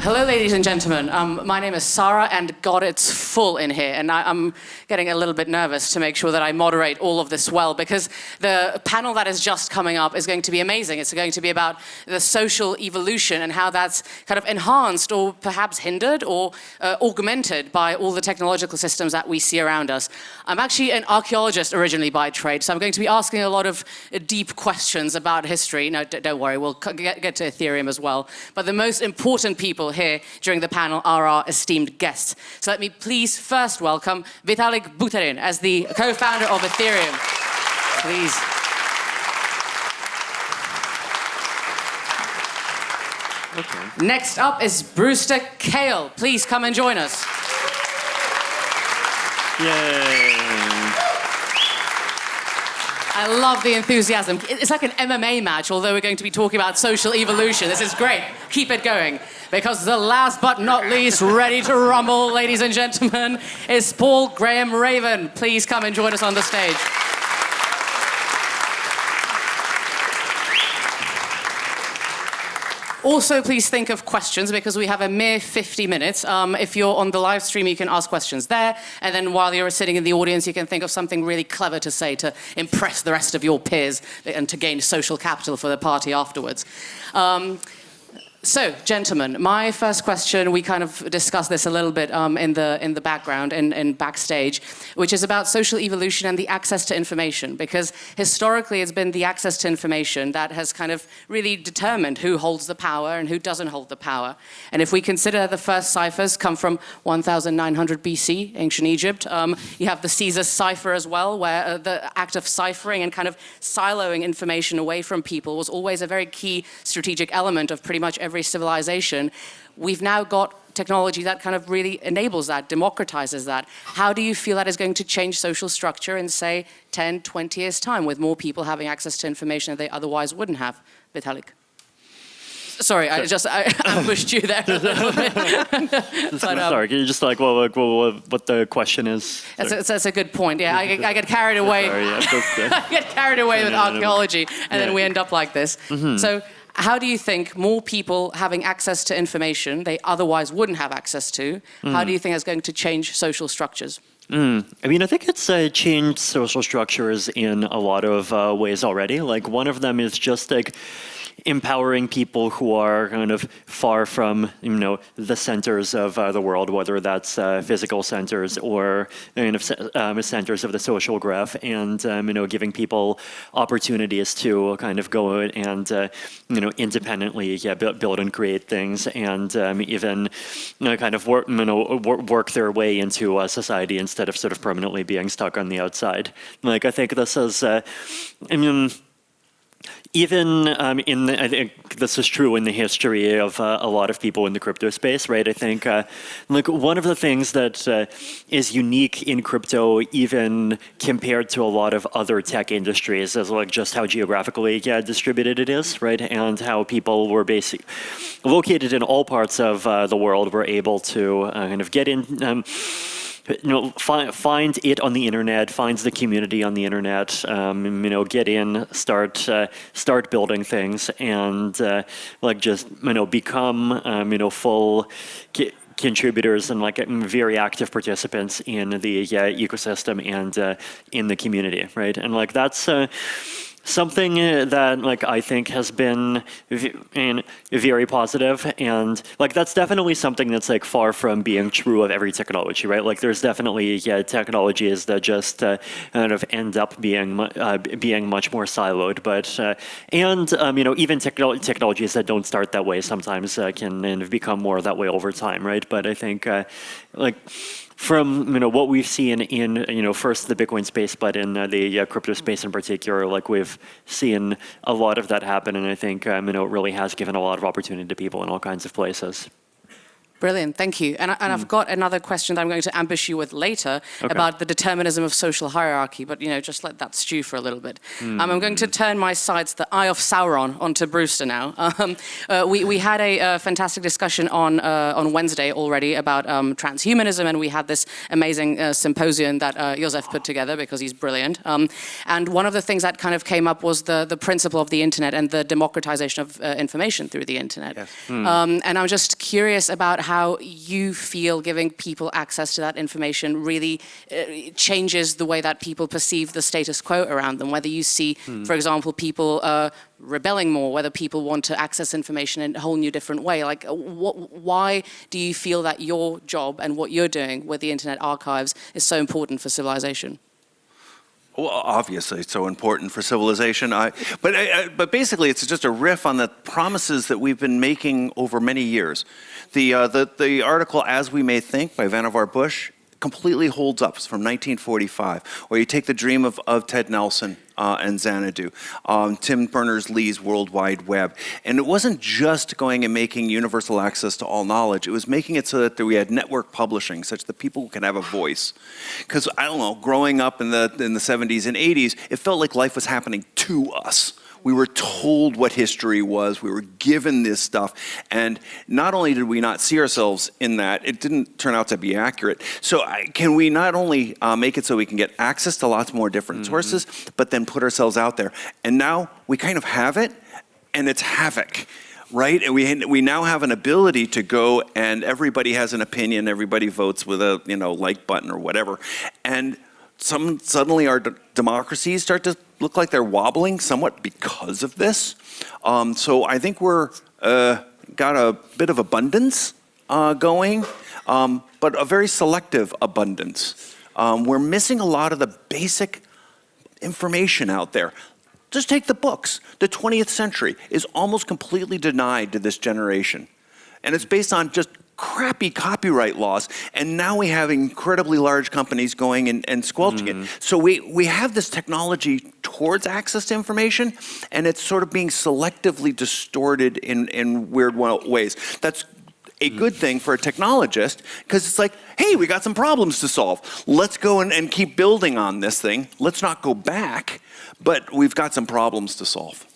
Hello, ladies and gentlemen. My name is Sarah, and God, it's full in here. And I'm getting a little bit nervous to make sure that I moderate all of this well, because the panel that is just coming up is going to be amazing. It's going to be about the social evolution and how that's kind of enhanced or perhaps hindered or augmented by all the technological systems that we see around us. I'm actually an archaeologist originally by trade, so I'm going to be asking a lot of deep questions about history. No, don't worry, we'll get to Ethereum as well. But the most important people here during the panel are our esteemed guests. So let me please first welcome Vitalik Buterin as the co-founder of Ethereum. Please. Okay. Next up is Brewster Kahle. Please come and join us. Yay. I love the enthusiasm. It's like an MMA match, although we're going to be talking about social evolution. This is great. Keep it going. Because the last but not least, ready to rumble, ladies and gentlemen, is Paul Graham Raven. Please come and join us on the stage. Also, please think of questions, because we have a mere 50 minutes. If you're on the live stream, you can ask questions there. And then while you're sitting in the audience, you can think of something really clever to say to impress the rest of your peers and to gain social capital for the party afterwards. So, gentlemen, my first question, we kind of discussed this a little bit in the background and backstage, which is about social evolution and the access to information, because historically it's been the access to information that has kind of really determined who holds the power and who doesn't hold the power. And if we consider the first ciphers come from 1900 BC, ancient Egypt, you have the Caesar cipher as well, where the act of ciphering and kind of siloing information away from people was always a very key strategic element of pretty much every civilization. We've now got technology that kind of really enables that, democratizes that. How do you feel that is going to change social structure in, say, 10, 20 years' time, with more people having access to information that they otherwise wouldn't have? Vitalik. Sorry, I ambushed you there a little bit. But, sorry, can you just like what the question is? That's a good point. Yeah, I get carried away. Sorry, yeah, I get carried away with archaeology, and then we end up like this. Mm-hmm. So, how do you think more people having access to information they otherwise wouldn't have access to, how do you think that's going to change social structures? I mean, I think it's changed social structures in a lot of ways already. Like, one of them is just like empowering people who are kind of far from, the centers of the world, whether that's physical centers or centers of the social graph, and giving people opportunities to kind of go and independently build and create things, and even kind of work their way into society instead of sort of permanently being stuck on the outside. Like, I think this is, I think this is true in the history of a lot of people in the crypto space, right? I think, one of the things that is unique in crypto, even compared to a lot of other tech industries, is like just how geographically distributed it is, right? And how people were basically located in all parts of the world were able to kind of get in. Find it on the internet, finds the community on the internet, get in, start building things, and become full contributors and very active participants in the ecosystem and in the community, right? And that's something that I think has been very positive, and that's definitely something that's far from being true of every technology, right? There's definitely technologies that just kind of end up being much more siloed, but even technologies that don't start that way sometimes can become more that way over time, right? But I think from what we've seen in first the Bitcoin space, but in the crypto space in particular, we've seen a lot of that happen, and I think it really has given a lot of opportunity to people in all kinds of places. Brilliant, thank you. And I've got another question that I'm going to ambush you with later about the determinism of social hierarchy, but just let that stew for a little bit. I'm going to turn my sights, the Eye of Sauron, onto Brewster now. We had a fantastic discussion on Wednesday already about transhumanism, and we had this amazing symposium that Josef put together because he's brilliant. And one of the things that kind of came up was the principle of the internet and the democratization of information through the internet. Yes. And I'm just curious about how you feel giving people access to that information really changes the way that people perceive the status quo around them, whether you see, for example, people rebelling more, whether people want to access information in a whole new different way. Like, why do you feel that your job and what you're doing with the Internet Archives is so important for civilization? Well, obviously, it's so important for civilization. But basically, it's just a riff on the promises that we've been making over many years. The article "As We May Think" by Vannevar Bush completely holds up. It's from 1945, where you take the dream of Ted Nelson and Xanadu, Tim Berners-Lee's World Wide Web. And it wasn't just going and making universal access to all knowledge. It was making it so that we had network publishing, such that people can have a voice. Because, I don't know, growing up in the 70s and 80s, it felt like life was happening to us. We were told what history was. We were given this stuff. And not only did we not see ourselves in that, it didn't turn out to be accurate. So can we not only make it so we can get access to lots more different sources, but then put ourselves out there? And now we kind of have it, and it's havoc. Right? And we now have an ability to go, and everybody has an opinion. Everybody votes with a like button or whatever. And suddenly our democracies start to look like they're wobbling somewhat because of this. So I think we're got a bit of abundance going, but a very selective abundance. We're missing a lot of the basic information out there. Just take the books. The 20th century is almost completely denied to this generation. And it's based on just crappy copyright laws, and now we have incredibly large companies going and squelching it. So we have this technology towards access to information, and it's sort of being selectively distorted in weird ways. That's a good thing for a technologist, because it's like, hey, we got some problems to solve. Let's go and keep building on this thing. Let's not go back, but we've got some problems to solve.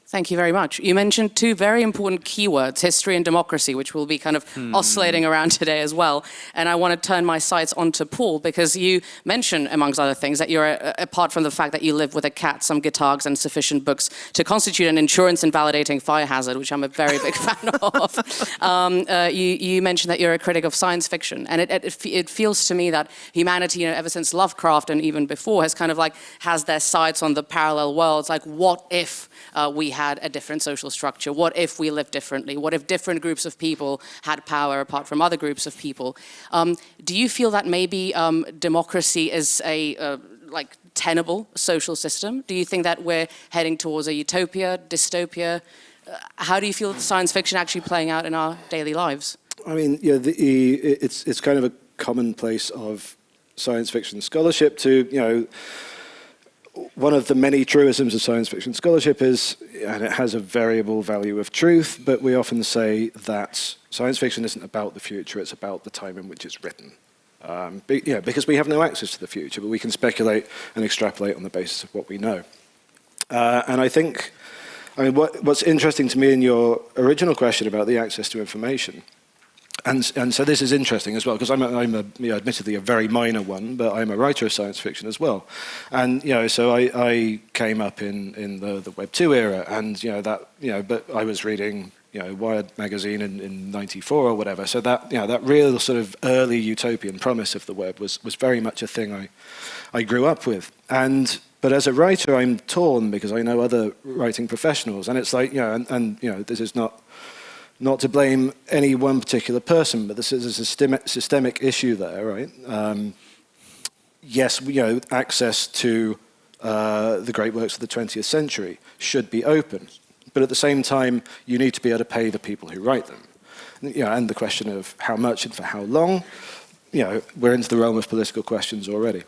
Thank you very much. You mentioned two very important keywords, history and democracy, which we'll be kind of oscillating around today as well. And I want to turn my sights onto Paul, because you mentioned, amongst other things, that you're, apart from the fact that you live with a cat, some guitars, and sufficient books to constitute an insurance invalidating fire hazard, which I'm a very big fan of. You mentioned that you're a critic of science fiction. And it feels to me that humanity, ever since Lovecraft and even before, has kind of like has their sights on the parallel worlds. Like, what if we had a different social structure? What if we lived differently? What if different groups of people had power apart from other groups of people? Do you feel that maybe democracy is a tenable social system? Do you think that we're heading towards a utopia, dystopia? How do you feel science fiction actually playing out in our daily lives? I mean, it's kind of a commonplace of science fiction scholarship to, one of the many truisms of science fiction scholarship is, and it has a variable value of truth, but we often say that science fiction isn't about the future, it's about the time in which it's written. Because we have no access to the future, but we can speculate and extrapolate on the basis of what we know. And I think, what's interesting to me in your original question about the access to information, and so this is interesting as well, because I'm admittedly a very minor one, but I'm a writer of science fiction as well. And so I came up in the Web 2 era, and but I was reading Wired magazine in '94 or whatever. So that real sort of early utopian promise of the web was very much a thing I grew up with. But as a writer, I'm torn because I know other writing professionals, and it's like this is not to blame any one particular person, but this is a systemic issue there, right? Yes, access to the great works of the 20th century should be open, but at the same time, you need to be able to pay the people who write them. And the question of how much and for how long, we're into the realm of political questions already.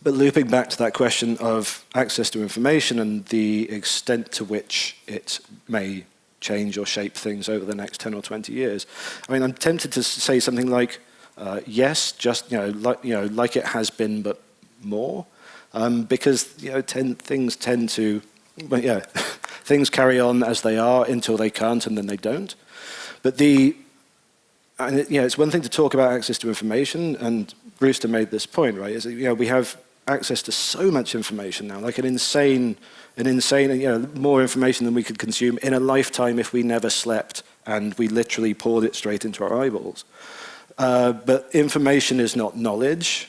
But looping back to that question of access to information and the extent to which it may change or shape things over the next 10 or 20 years. I mean, I'm tempted to say something like, yes, just like it has been, but more, because things tend to, but yeah, things carry on as they are until they can't, and then they don't. But it's one thing to talk about access to information, and Brewster made this point, right? Is that, we have access to so much information now, like an insane, more information than we could consume in a lifetime if we never slept and we literally poured it straight into our eyeballs. But information is not knowledge,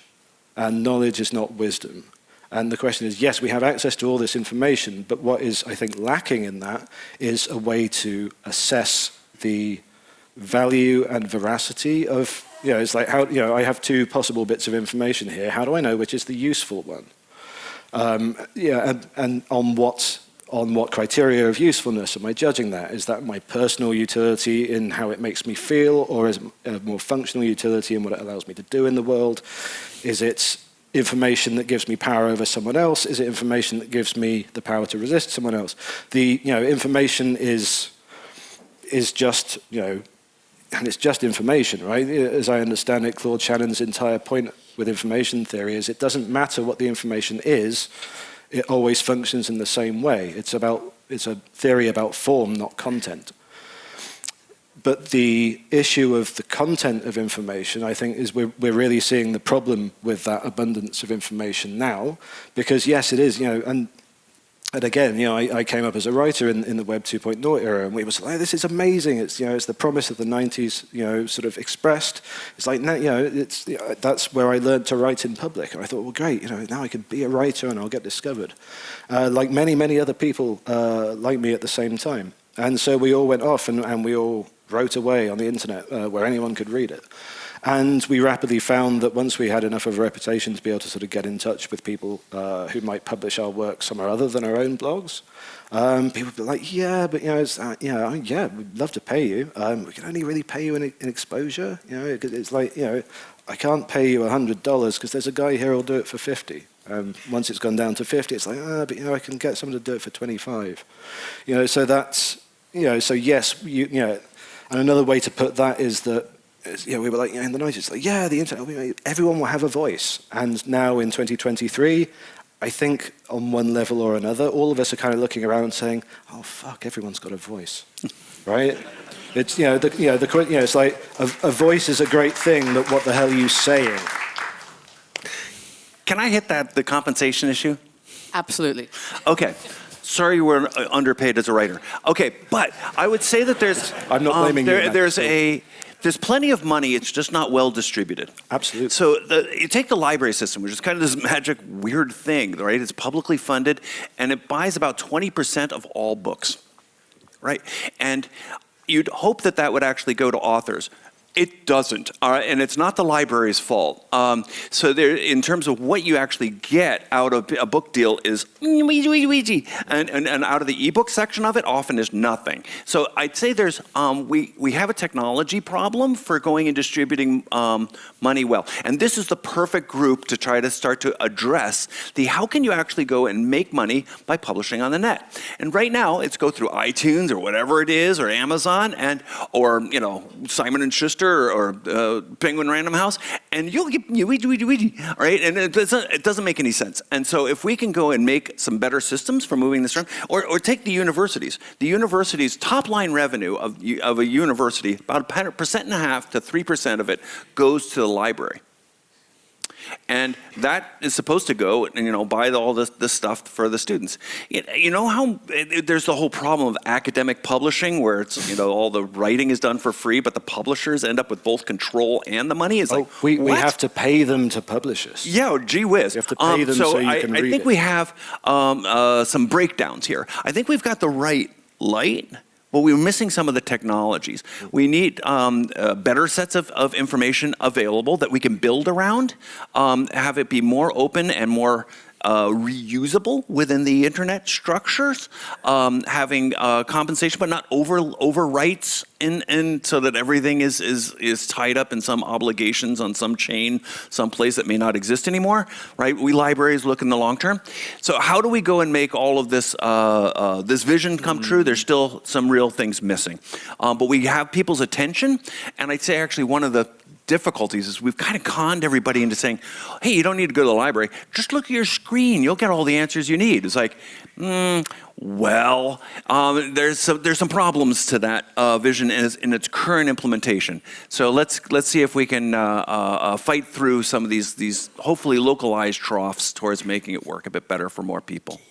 and knowledge is not wisdom. And the question is, yes, we have access to all this information, but what is, I think, lacking in that is a way to assess the value and veracity of, it's like how, I have two possible bits of information here. How do I know which is the useful one? And on what criteria of usefulness am I judging that? Is that my personal utility in how it makes me feel, or is it a more functional utility in what it allows me to do in the world? Is it information that gives me power over someone else? Is it information that gives me the power to resist someone else? The information is just and it's just information, right? As I understand it, Claude Shannon's entire point with information theory is it doesn't matter what the information is, it always functions in the same way. It's a theory about form, not content. But the issue of the content of information, I think, is we're really seeing the problem with that abundance of information now, because yes, it is, and again, I came up as a writer in the Web 2.0 era, and we were like, this is amazing. It's it's the promise of the 90s, sort of expressed. It's like, that's where I learned to write in public. And I thought, well, great, now I can be a writer and I'll get discovered, like many other people like me at the same time. And so we all went off and we all wrote away on the internet where anyone could read it. And we rapidly found that once we had enough of a reputation to be able to sort of get in touch with people who might publish our work somewhere other than our own blogs, people would be like, yeah, but we'd love to pay you. We can only really pay you in exposure. It's like, I can't pay you $100 because there's a guy here who'll do it for 50. Once it's gone down to 50, it's like, but I can get someone to do it for 25. So that's, so yes, and another way to put that is that, we were like, in the 90s, like, the internet, everyone will have a voice. And now in 2023, I think on one level or another, all of us are kind of looking around and saying, oh, fuck, everyone's got a voice, right? It's, it's like a voice is a great thing, but what the hell are you saying? Can I hit the compensation issue? Absolutely. Okay. Sorry you were underpaid as a writer. Okay, but I would say that there's... I'm not blaming you. There's plenty of money, it's just not well distributed. Absolutely. So you take the library system, which is kind of this magic weird thing, right? It's publicly funded, and it buys about 20% of all books, right? And you'd hope that would actually go to authors. It doesn't, and it's not the library's fault. So there, in terms of what you actually get out of a book deal is and out of the ebook section of it often is nothing. So I'd say there's we have a technology problem for going and distributing money well, and this is the perfect group to try to start to address how can you actually go and make money by publishing on the net. And right now it's go through iTunes or whatever it is, or Amazon, or Simon & Schuster or Penguin Random House, and you'll get right? And it doesn't make any sense. And so if we can go and make some better systems for moving this around, or take the universities. The university's top line revenue of a university, about 1.5% to 3% of it goes to the library. And that is supposed to go and buy all this stuff for the students. How there's the whole problem of academic publishing, where it's all the writing is done for free, but the publishers end up with both control and the money. It's like we have to pay them to publish us. Yeah, gee whiz. You have to pay them so you can read it. I think we have some breakdowns here. I think we've got the right light. But we're missing some of the technologies. We need better sets of information available that we can build around, have it be more open and more reusable within the internet structures, having compensation but not overwrites in so that everything is tied up in some obligations on some chain, some place that may not exist anymore, right? We libraries look in the long term. So how do we go and make all of this this vision come true? There's still some real things missing. But we have people's attention, and I'd say actually one of the difficulties is we've kind of conned everybody into saying, hey, you don't need to go to the library. Just look at your screen. You'll get all the answers you need. It's like, there's some problems to that vision in its current implementation. So let's see if we can fight through some of these hopefully localized troughs towards making it work a bit better for more people.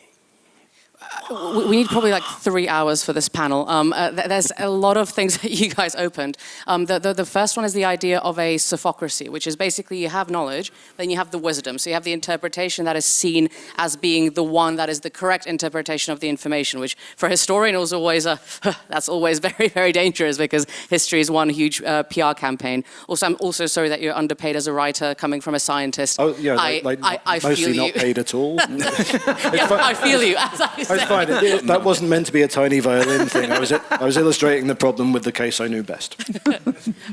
We need probably like 3 hours for this panel. There's a lot of things that you guys opened. The first one is the idea of a sophocracy, which is basically you have knowledge, then you have the wisdom. So you have the interpretation that is seen as being the one that is the correct interpretation of the information, which for a historian is always that's always very, very dangerous because history is one huge PR campaign. Also, I'm also sorry that you're underpaid as a writer coming from a scientist. Oh, yeah, I mostly feel not you. paid at all. I feel you, as I said. It's fine. That wasn't meant to be a tiny violin thing. I was illustrating the problem with the case I knew best.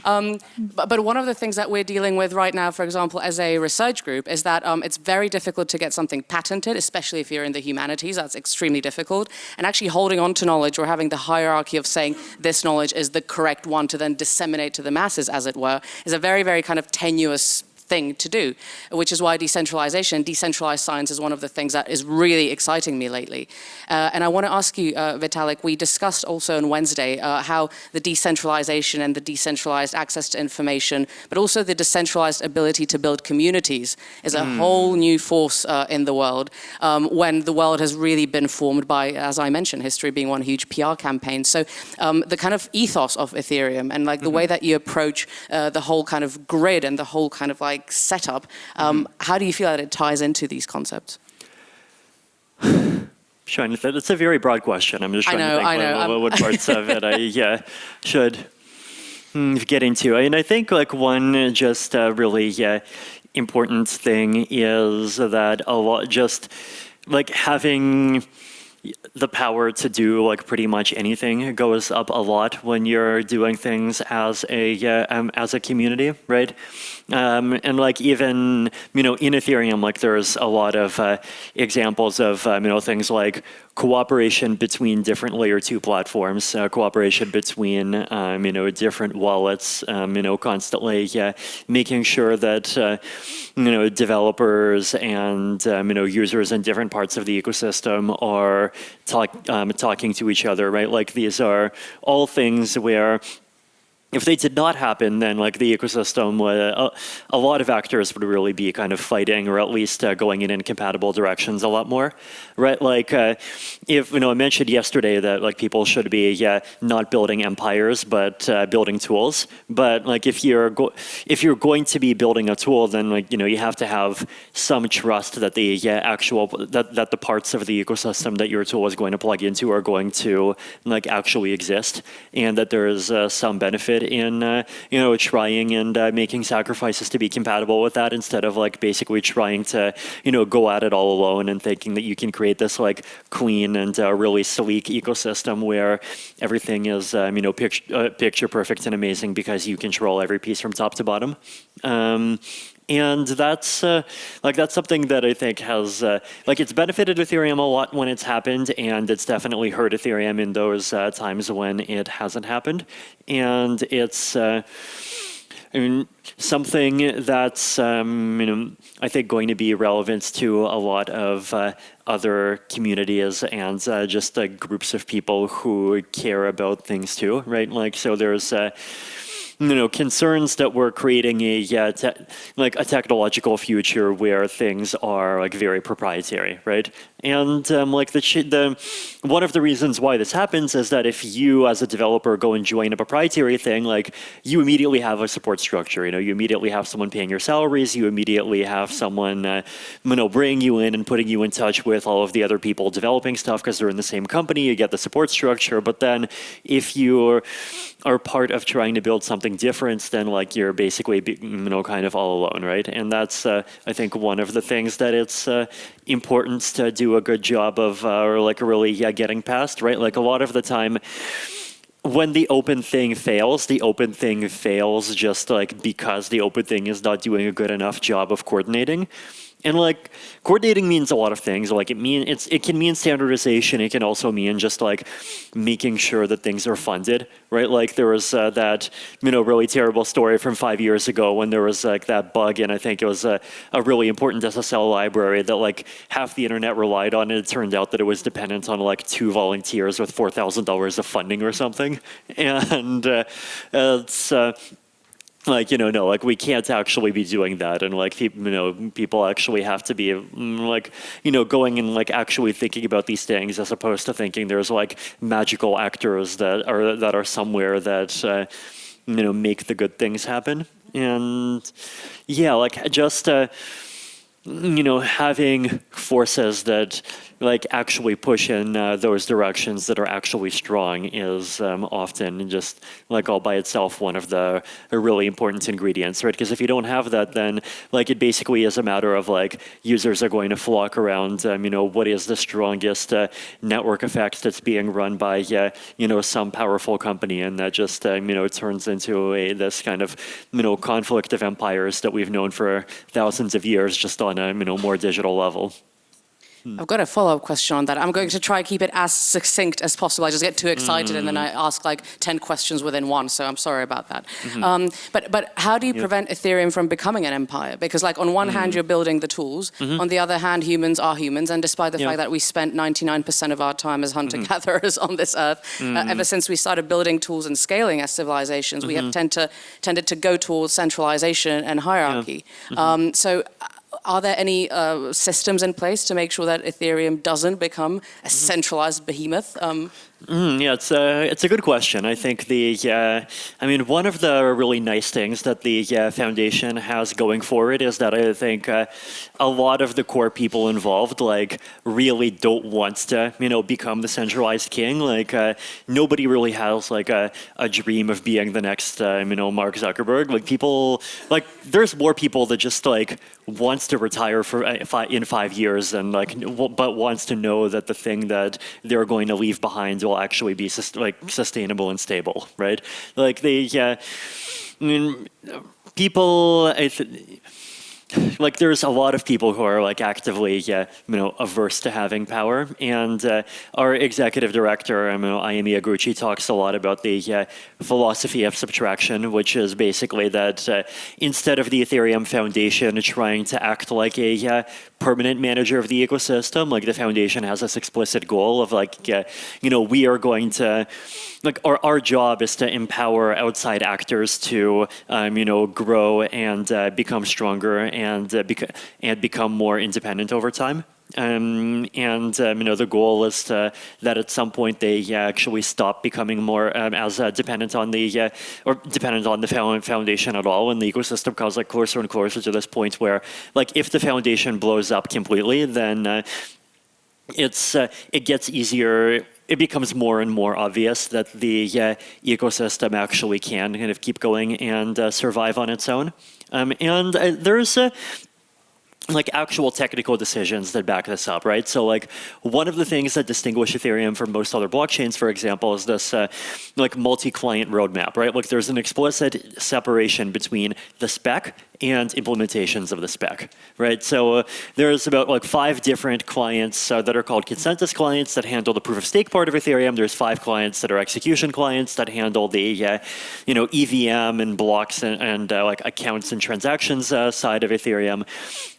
But one of the things that we're dealing with right now, for example, as a research group, is that it's very difficult to get something patented, especially if you're in the humanities. That's extremely difficult. And actually holding on to knowledge or having the hierarchy of saying this knowledge is the correct one to then disseminate to the masses, as it were, is a very, very kind of tenuous thing to do, which is why decentralization, decentralized science is one of the things that is really exciting me lately. And I want to ask you, Vitalik, we discussed also on Wednesday how the decentralization and the decentralized access to information, but also the decentralized ability to build communities is a whole new force in the world when the world has really been formed by, as I mentioned, history being one huge PR campaign. So the kind of ethos of Ethereum and like the way that you approach the whole kind of grid and the whole kind of like setup, how do you feel that it ties into these concepts? Trying to think. It's a very broad question. I'm just trying to think what parts of it I should get into. And I think like one just really important thing is that a lot just like having the power to do like pretty much anything goes up a lot when you're doing things as a community, right? And like even in Ethereum, like there's a lot of examples of things like cooperation between different layer 2 platforms, cooperation between different wallets, constantly making sure that developers and users in different parts of the ecosystem are talking to each other, right? Like these are all things where if they did not happen, then like the ecosystem, a lot of actors would really be kind of fighting, or at least going in incompatible directions a lot more, right? Like if I mentioned yesterday that like people should be not building empires but building tools. But like if you're going to be building a tool, then like you have to have some trust that the that the parts of the ecosystem that your tool is going to plug into are going to like actually exist, and that there's some benefit in trying and making sacrifices to be compatible with that, instead of like basically trying to go at it all alone and thinking that you can create this like clean and really sleek ecosystem where everything is picture perfect and amazing because you control every piece from top to bottom. And that's something that I think has it's benefited Ethereum a lot when it's happened, and it's definitely hurt Ethereum in those times when it hasn't happened. And it's something that's I think going to be relevant to a lot of other communities and just groups of people who care about things too, right? Like so there's concerns that we're creating a technological future where things are like very proprietary, right? And like one of the reasons why this happens is that if you as a developer go and join a proprietary thing, like you immediately have a support structure. You immediately have someone paying your salaries. You immediately have someone bringing you in and putting you in touch with all of the other people developing stuff because they're in the same company. You get the support structure. But then if you are part of trying to build something different, then like you're basically kind of all alone, right? And that's I think one of the things that it's important to do a good job of or like really getting past, right? Like a lot of the time when the open thing fails just like because the open thing is not doing a good enough job of coordinating. And like coordinating means a lot of things. Like it can mean standardization. It can also mean just like making sure that things are funded, right? Like there was that really terrible story from 5 years ago when there was like that bug, and I think it was a really important SSL library that like half the internet relied on, and it turned out that it was dependent on like 2 volunteers with $4,000 of funding or something, and it's. Like, no, like we can't actually be doing that. And like, people actually have to be like, going and like actually thinking about these things as opposed to thinking there's like magical actors that are somewhere that, make the good things happen. And yeah, like just, having forces that like actually push in those directions that are actually strong is often just like all by itself one of the really important ingredients, right? Because if you don't have that, then like it basically is a matter of like users are going to flock around, what is the strongest network effect that's being run by, some powerful company, and that just turns into this kind of conflict of empires that we've known for thousands of years, just on a more digital level. I've got a follow-up question on that. I'm going to try to keep it as succinct as possible. I just get too excited and then I ask like 10 questions within one, so I'm sorry about that. But how do you prevent Ethereum from becoming an empire? Because like on one hand, you're building the tools. On the other hand, humans are humans. And despite the fact that we spent 99% of our time as hunter-gatherers on this earth, ever since we started building tools and scaling as civilizations, we have tended to go towards centralization and hierarchy. So are there any systems in place to make sure that Ethereum doesn't become a centralized behemoth? Yeah, it's a good question. I think one of the really nice things that the foundation has going for it is that I think a lot of the core people involved like really don't want to become the centralized king. Like nobody really has like a dream of being the next Mark Zuckerberg. Like people like there's more people that just like wants to retire in 5 years and like but wants to know that the thing that they're going to leave behind will actually be sustainable and stable, right? Like people. Like there's a lot of people who are like actively, averse to having power, and our executive director, Ayemi Aguchi, talks a lot about the philosophy of subtraction, which is basically that instead of the Ethereum Foundation trying to act like a permanent manager of the ecosystem, like the foundation has this explicit goal of like, we are going to, like our job is to empower outside actors to, grow and become stronger and become more independent over time. The goal is that at some point they actually stop becoming more as dependent on the foundation at all, and the ecosystem comes like closer and closer to this point where, like, if the foundation blows up completely, then it gets easier. It becomes more and more obvious that the ecosystem actually can kind of keep going and survive on its own. There's like actual technical decisions that back this up, right? So like one of the things that distinguish Ethereum from most other blockchains, for example, is this like multi-client roadmap, right? Like there's an explicit separation between the spec and implementations of the spec, right? So there's about like 5 different clients that are called consensus clients that handle the proof of stake part of Ethereum. There's 5 clients that are execution clients that handle the EVM and blocks and like accounts and transactions side of Ethereum.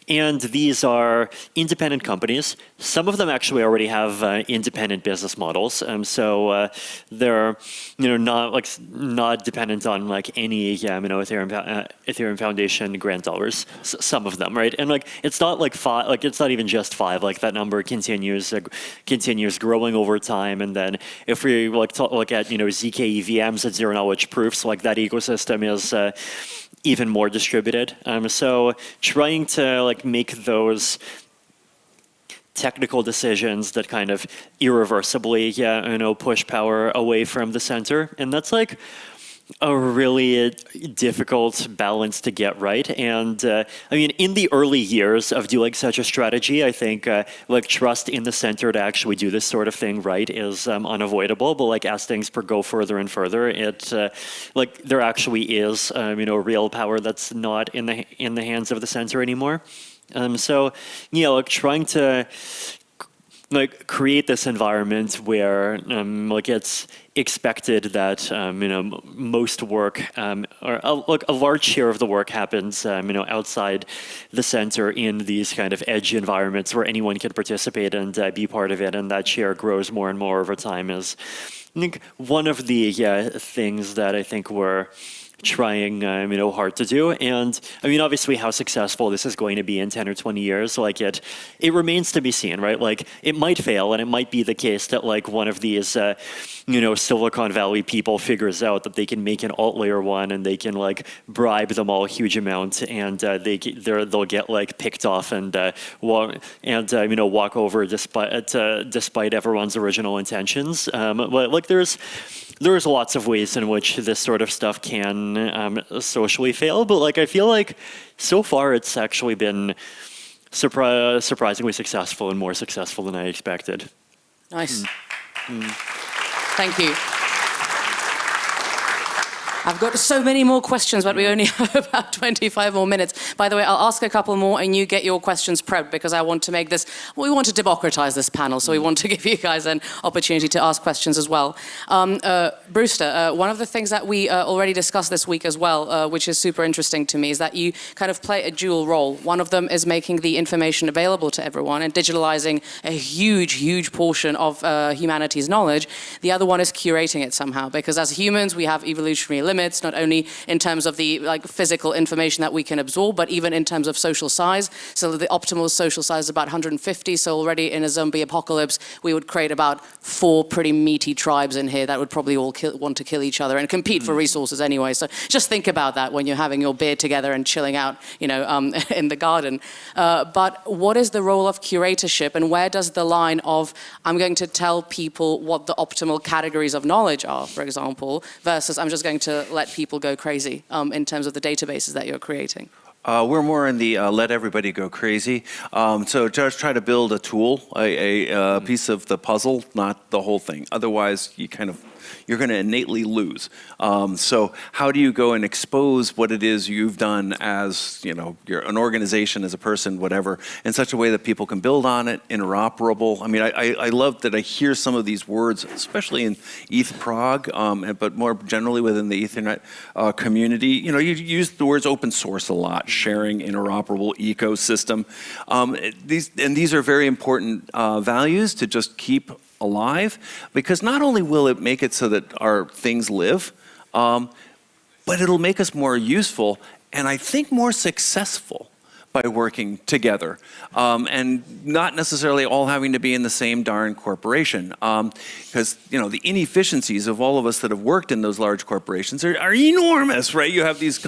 And these are independent companies. Some of them actually already have independent business models, so they're not dependent on like any Ethereum Foundation grant dollars, some of them, right? And like it's not like five, like it's not even just five. Like that number continues growing over time. And then if we like look at zk EVMs at zero knowledge proofs, like that ecosystem is even more distributed. So trying to like make those technical decisions that kind of irreversibly, push power away from the center. And that's like a really difficult balance to get right. And I mean, in the early years of doing such a strategy, I think like trust in the center to actually do this sort of thing right is unavoidable. But like as things go further and further, it like there actually is real power that's not in the hands of the center anymore. So like trying to like create this environment where like it's expected that most work or a large share of the work happens outside the center in these kind of edge environments where anyone can participate and be part of it, and that share grows more and more over time is I think one of the things that I think we're trying hard to do. And I mean, obviously how successful this is going to be in 10 or 20 years, like it remains to be seen, right? Like it might fail, and it might be the case that like one of these Silicon Valley people figures out that they can make an alt layer one and they can like bribe them all a huge amount, and they'll get like picked off and walk over despite everyone's original intentions. But like there's lots of ways in which this sort of stuff can socially fail, but like I feel like so far it's actually been surprisingly successful and more successful than I expected. Nice. Thank you. I've got so many more questions, but we only have about 25 more minutes. By the way, I'll ask a couple more and you get your questions prepped, because I want to make this, we want to democratize this panel, so we want to give you guys an opportunity to ask questions as well. Brewster, one of the things that we already discussed this week as well, which is super interesting to me, is that you kind of play a dual role. One of them is making the information available to everyone and digitalizing a huge, huge portion of humanity's knowledge. The other one is curating it somehow, because as humans, we have evolutionary limits, not only in terms of the like physical information that we can absorb, but even in terms of social size. So the optimal social size is about 150. So already in a zombie apocalypse, we would create about 4 pretty meaty tribes in here that would probably all want to kill each other and compete for resources anyway. So just think about that when you're having your beer together and chilling out, in the garden. But what is the role of curatorship, and where does the line of I'm going to tell people what the optimal categories of knowledge are, for example, versus I'm just going to let people go crazy in terms of the databases that you're creating? We're more in the let everybody go crazy. So just try to build a tool, a piece of the puzzle, not the whole thing. Otherwise, you're going to innately lose. So how do you go and expose what it is you've done as, you're an organization, as a person, whatever, in such a way that people can build on it, interoperable. I mean, I love that I hear some of these words, especially in ETH Prague, but more generally within the Ethernet community. You use the words open source a lot, sharing, interoperable ecosystem. These are very important values to just keep alive, because not only will it make it so that our things live, but it'll make us more useful and I think more successful by working together, and not necessarily all having to be in the same darn corporation. Because the inefficiencies of all of us that have worked in those large corporations are enormous, right? You have these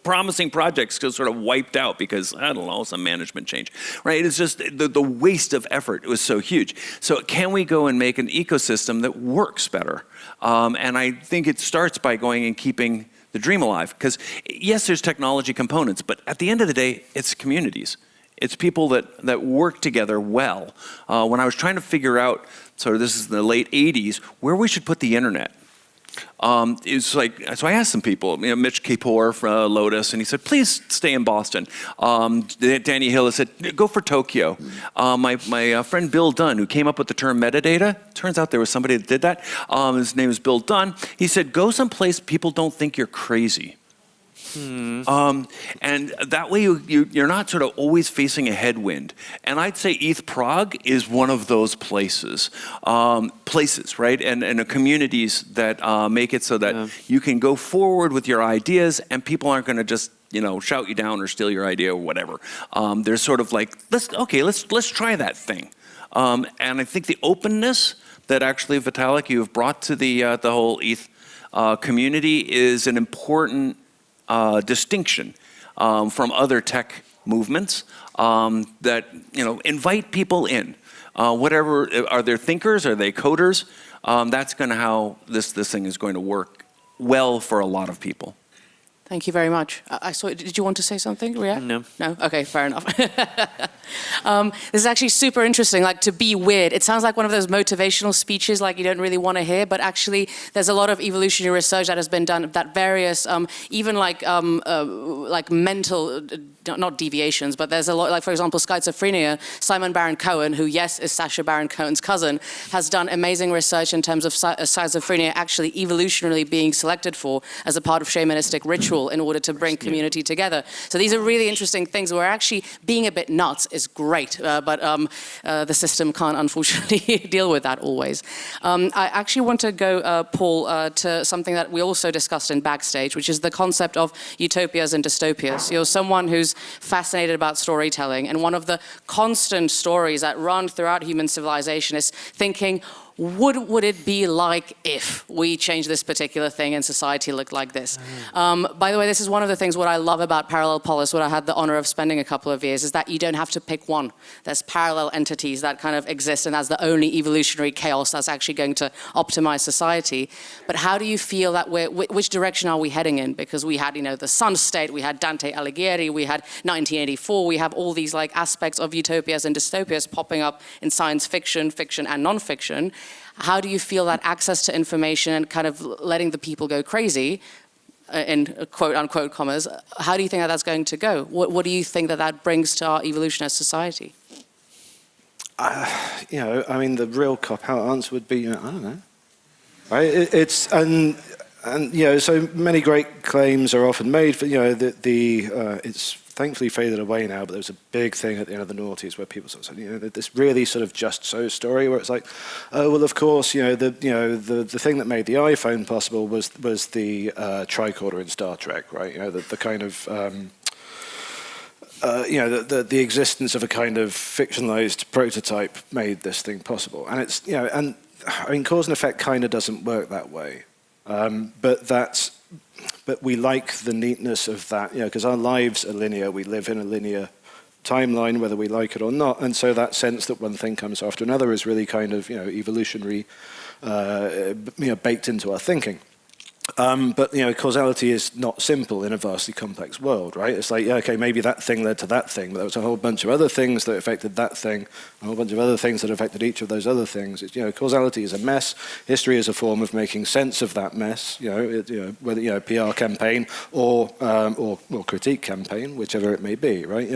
promising projects just sort of wiped out because, I don't know, some management change, right? It's just the waste of effort was so huge. So can we go and make an ecosystem that works better? And I think it starts by going and keeping the dream alive, because yes, there's technology components, but at the end of the day, it's communities. It's people that work together well. When I was trying to figure out, so this is the late 80s, where we should put the internet, it's like, so I asked some people, Mitch Kapor from Lotus, and he said, please stay in Boston. Danny Hill said, go for Tokyo. My friend Bill Dunn, who came up with the term metadata, turns out there was somebody that did that. His name is Bill Dunn. He said, go someplace people don't think you're crazy. And that way you're not sort of always facing a headwind. And I'd say ETH Prague is one of those places, right? And communities that make it so that you can go forward with your ideas and people aren't going to just shout you down or steal your idea or whatever. There's sort of like, let's try that thing. And I think the openness that actually, Vitalik, you have brought to the whole ETH community is an important distinction from other tech movements that invite people in. Whatever, are they thinkers? Are they coders? That's going to how this thing is going to work well for a lot of people. Thank you very much. I saw. Did you want to say something, Ria? No. No? Okay, fair enough. This is actually super interesting, like to be weird. It sounds like one of those motivational speeches like you don't really want to hear, but actually there's a lot of evolutionary research that has been done that various, even like mental, not deviations, but there's a lot, like for example, schizophrenia. Simon Baron-Cohen, who yes, is Sacha Baron Cohen's cousin, has done amazing research in terms of schizophrenia actually evolutionarily being selected for as a part of shamanistic ritual in order to bring community together. So these are really interesting things where actually being a bit nuts is great, but the system can't unfortunately deal with that always. I actually want to go, Paul, to something that we also discussed in Backstage, which is the concept of utopias and dystopias. You're someone who's fascinated about storytelling, and one of the constant stories that run throughout human civilization is thinking, would it be like if we changed this particular thing and society looked like this? By the way, this is one of the things what I love about Parallel Polis, what I had the honor of spending a couple of years, is that you don't have to pick one. There's parallel entities that kind of exist, and that's the only evolutionary chaos that's actually going to optimize society. But how do you feel that which direction are we heading in? Because we had, the Sun State, we had Dante Alighieri, we had 1984, we have all these like aspects of utopias and dystopias popping up in science fiction, fiction, and non-fiction. How do you feel that access to information and kind of letting the people go crazy, in quote unquote commas, how do you think that that's going to go? What do you think that brings to our evolution as society? The real cop-out answer would be, I don't know. Right? So many great claims are often made, but it's thankfully faded away now, but there was a big thing at the end of the noughties where people sort of said, this really sort of just so story where it's like, oh, well, of course, the thing that made the iPhone possible was the tricorder in Star Trek, right? The kind of, the existence of a kind of fictionalized prototype made this thing possible. And it's, cause and effect kind of doesn't work that way. But we like the neatness of that, because our lives are linear. We live in a linear timeline, whether we like it or not. And so that sense that one thing comes after another is really kind of, evolutionary, baked into our thinking. But causality is not simple in a vastly complex world, right? It's like, maybe that thing led to that thing, but there was a whole bunch of other things that affected that thing, a whole bunch of other things that affected each of those other things. Causality is a mess. History is a form of making sense of that mess. Whether PR campaign or critique campaign, whichever it may be, right?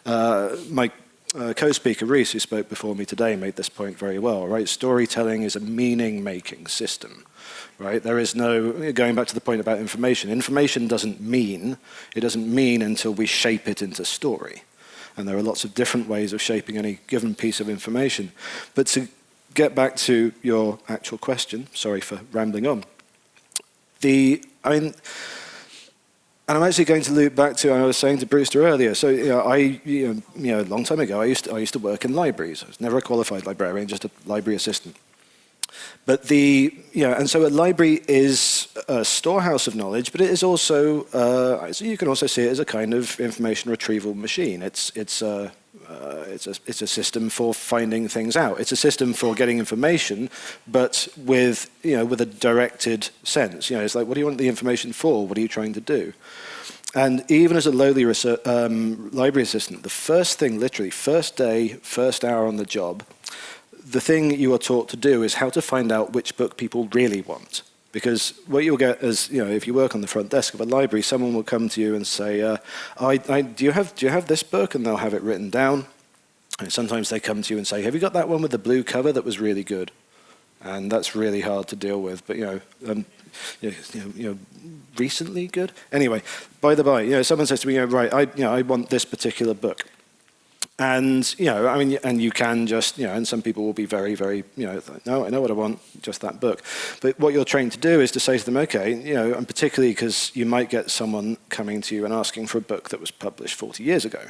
My co-speaker Reese, who spoke before me today, made this point very well, right? Storytelling is a meaning-making system. Right? There is no, going back to the point about information, information doesn't mean until we shape it into story. And there are lots of different ways of shaping any given piece of information. But to get back to your actual question, sorry for rambling on, and I'm actually going to loop back to, I was saying to Brewster earlier, so a long time ago, I used to work in libraries. I was never a qualified librarian, just a library assistant. But and so a library is a storehouse of knowledge, but it is also, so you can also see it as a kind of information retrieval machine. It's a system for finding things out. It's a system for getting information, but with a directed sense. It's like, what do you want the information for? What are you trying to do? And even as a lowly library assistant, the first thing, literally, first day, first hour on the job, the thing you are taught to do is how to find out which book people really want. Because what you'll get is, if you work on the front desk of a library, someone will come to you and say, do you have this book? And they'll have it written down. And sometimes they come to you and say, have you got that one with the blue cover that was really good? And that's really hard to deal with. But, recently good? Anyway, by the by, someone says to me, right, I want this particular book. And, I mean, and you can just, and some people will be very, very, like, no, I know what I want, just that book. But what you're trained to do is to say to them, okay, and particularly because you might get someone coming to you and asking for a book that was published 40 years ago.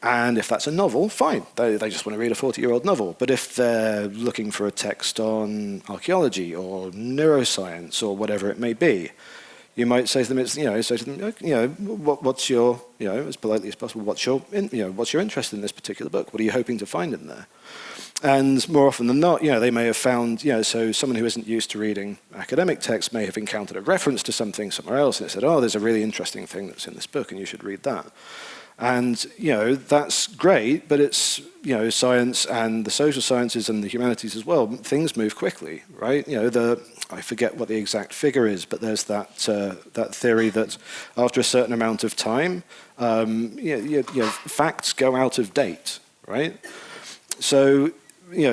And if that's a novel, fine, they just want to read a 40-year-old novel. But if they're looking for a text on archaeology or neuroscience or whatever it may be, you might say to them, what's your, as politely as possible, what's your interest in this particular book? What are you hoping to find in there? And more often than not, they may have found, so someone who isn't used to reading academic texts may have encountered a reference to something somewhere else, and it said, oh, there's a really interesting thing that's in this book, and you should read that. And, that's great, but it's, science and the social sciences and the humanities as well, things move quickly, right? I forget what the exact figure is, but there's that theory that after a certain amount of time, facts go out of date, right? So,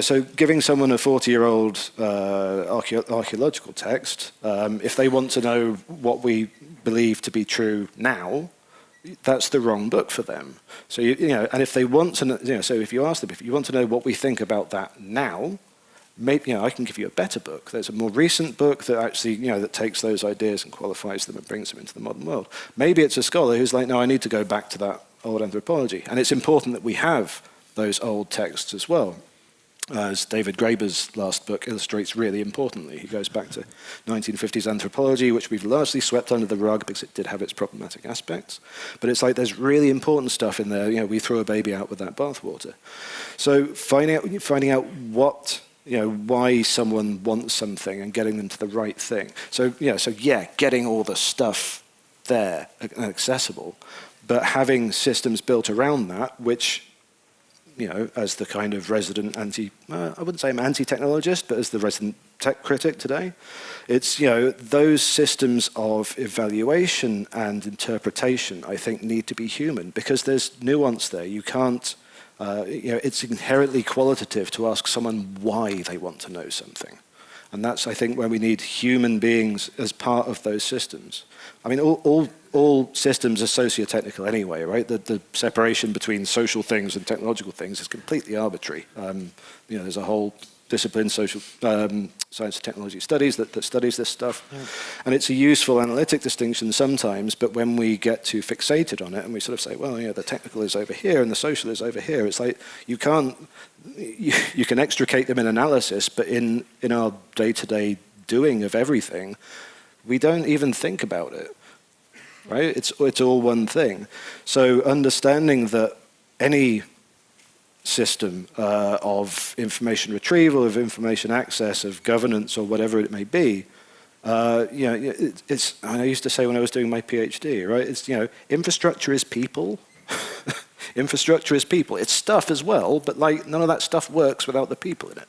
so giving someone a 40-year-old archaeological text, if they want to know what we believe to be true now, that's the wrong book for them. So, and if they want to know, so if you ask them, if you want to know what we think about that now, maybe, I can give you a better book. There's a more recent book that actually, that takes those ideas and qualifies them and brings them into the modern world. Maybe it's a scholar who's like, no, I need to go back to that old anthropology. And it's important that we have those old texts as well. As David Graeber's last book illustrates really importantly. He goes back to 1950s anthropology, which we've largely swept under the rug because it did have its problematic aspects. But it's like there's really important stuff in there. We throw a baby out with that bathwater. So finding out what, why someone wants something and getting them to the right thing. So getting all the stuff there and accessible, but having systems built around that, which, as the kind of resident I wouldn't say I'm anti-technologist, but as the resident tech critic today, it's, those systems of evaluation and interpretation, I think, need to be human because there's nuance there. You can't, it's inherently qualitative to ask someone why they want to know something. And that's, I think, where we need human beings as part of those systems. I mean, all systems are socio-technical anyway, right? The separation between social things and technological things is completely arbitrary. There's a whole discipline, social science and technology studies, that studies this stuff. Yeah. And it's a useful analytic distinction sometimes, but when we get too fixated on it and we sort of say, well, the technical is over here and the social is over here, it's like you can extricate them in analysis, but in our day-to-day doing of everything, we don't even think about it, right? It's all one thing. So understanding that any system of information retrieval, of information access, of governance, or whatever it may be, it's. I used to say when I was doing my PhD, right? It's infrastructure is people. Infrastructure is people. It's stuff as well, but like none of that stuff works without the people in it.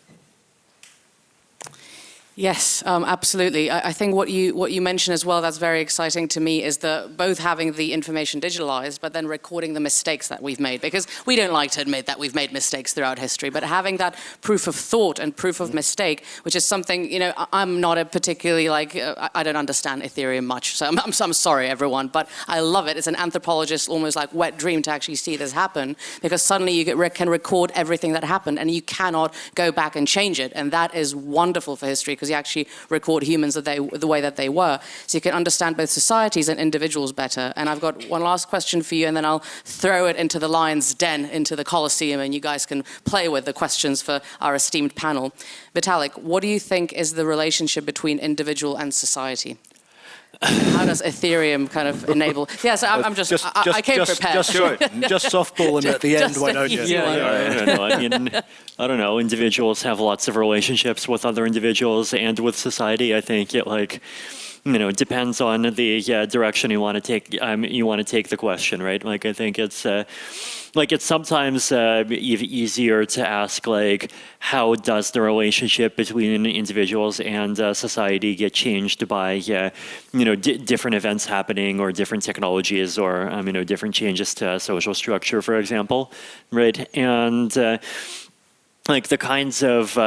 Yes, absolutely. I think what you mentioned as well that's very exciting to me is both having the information digitalized, but then recording the mistakes that we've made, because we don't like to admit that we've made mistakes throughout history, but having that proof of thought and proof of mistake, which is something, I'm not a particularly I don't understand Ethereum much, so I'm sorry everyone, but I love it. It's an anthropologist's almost like wet dream to actually see this happen, because suddenly you can record everything that happened and you cannot go back and change it, and that is wonderful for history, because you actually record humans the way that they were. So you can understand both societies and individuals better. And I've got one last question for you, and then I'll throw it into the lion's den, into the Colosseum, and you guys can play with the questions for our esteemed panel. Vitalik, what do you think is the relationship between individual and society? How does Ethereum kind of enable? Yes, I came prepared. Just softball and at the end, why don't you? I don't know. Individuals have lots of relationships with other individuals and with society. I think it depends on the direction you want to take. You want to take the question, right? I think it's sometimes easier to ask how does the relationship between individuals and society get changed by different events happening or different technologies or different changes to social structure, for example, right? And the kinds of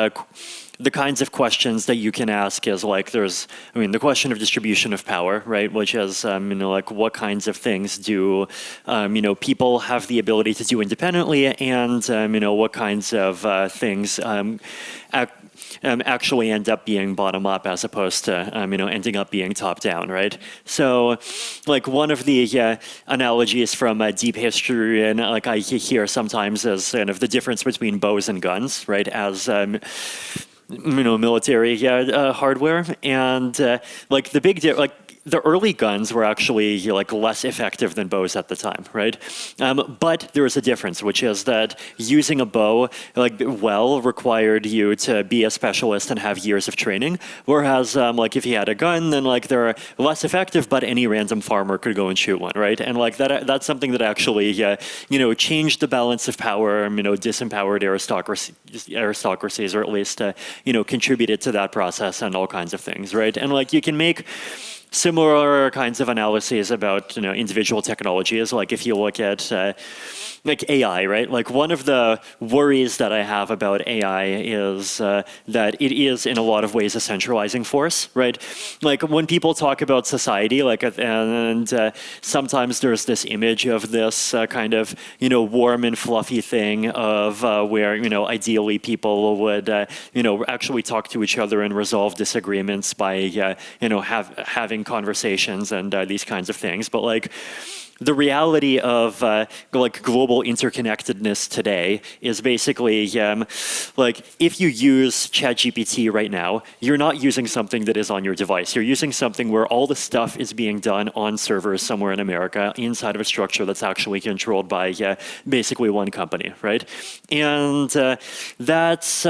the kinds of questions that you can ask is like the question of distribution of power, right? Which is like what kinds of things do people have the ability to do independently, and what kinds of things actually end up being bottom up as opposed to ending up being top down, right? So, like one of the analogies from deep history, and like I hear sometimes is kind of the difference between bows and guns, right? As military hardware, and like the big the early guns were actually like less effective than bows at the time, right? But there was a difference, which is that using a bow required you to be a specialist and have years of training. Whereas like if you had a gun, then like they're less effective, but any random farmer could go and shoot one, right? And like that's something that actually changed the balance of power, disempowered aristocracies, or at least contributed to that process and all kinds of things, right? And like you can make similar kinds of analyses about individual technologies. Like if you look at like AI, right? Like one of the worries that I have about AI is that it is in a lot of ways a centralizing force, right? Like when people talk about society, and sometimes there's this image of this kind of warm and fluffy thing of where ideally people would actually talk to each other and resolve disagreements by having conversations and these kinds of things. But like the reality of like global interconnectedness today is basically like if you use ChatGPT right now, you're not using something that is on your device. You're using something where all the stuff is being done on servers somewhere in America inside of a structure that's actually controlled by basically one company, right? And that's